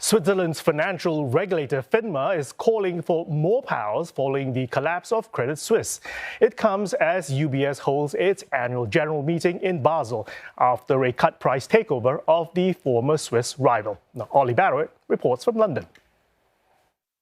Switzerland's financial regulator FINMA is calling for more powers following the collapse of Credit Suisse. It comes as UBS holds its annual general meeting in Basel after a cut-price takeover of the former Swiss rival. Now, Ollie Barrett reports from London.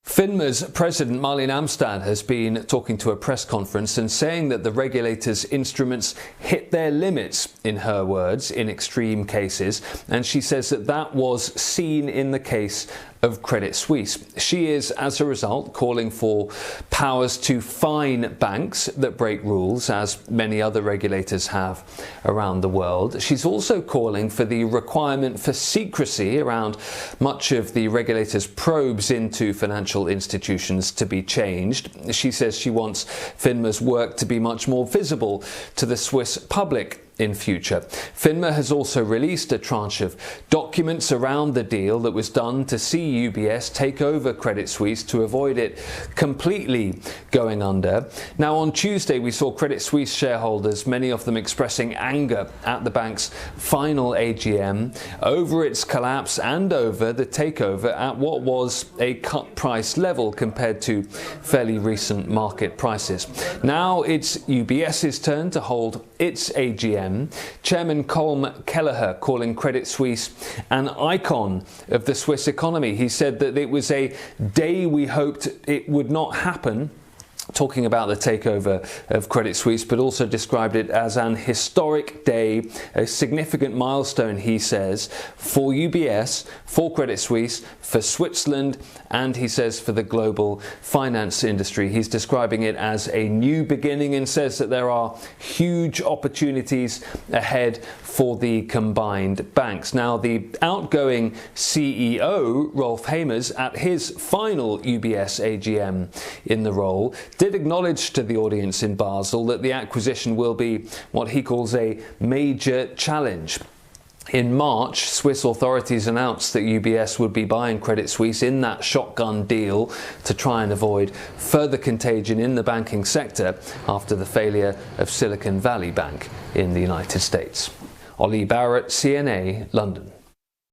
FINMA's president Marlene Amstad has been talking to a press conference and saying that the regulator's instruments hit their limits, in her words, in extreme cases, and she says that that was seen in the case of Credit Suisse. She is, as a result, calling for powers to fine banks that break rules, as many other regulators have around the world. She's also calling for the requirement for secrecy around much of the regulator's probes into financial institutions to be changed. She says she wants FINMA's work to be much more visible to the Swiss public in future. FINMA has also released a tranche of documents around the deal that was done to see UBS take over Credit Suisse to avoid it completely going under. Now, on Tuesday, we saw Credit Suisse shareholders, many of them expressing anger at the bank's final AGM over its collapse and over the takeover at what was a cut price level compared to fairly recent market prices. Now it's UBS's turn to hold its AGM. Chairman Colm Kelleher calling Credit Suisse an icon of the Swiss economy. He said that it was a day we hoped it would not happen, talking about the takeover of Credit Suisse, but also described it as an historic day, a significant milestone, he says, for UBS, for Credit Suisse, for Switzerland, and he says for the global finance industry. He's describing it as a new beginning and says that there are huge opportunities ahead for the combined banks. Now, the outgoing CEO, Rolf Hamers, at his final UBS AGM in the role, did acknowledge to the audience in Basel that the acquisition will be what he calls a major challenge. In March, Swiss authorities announced that UBS would be buying Credit Suisse in that shotgun deal to try and avoid further contagion in the banking sector after the failure of Silicon Valley Bank in the United States. Ollie Barrett, CNA, London.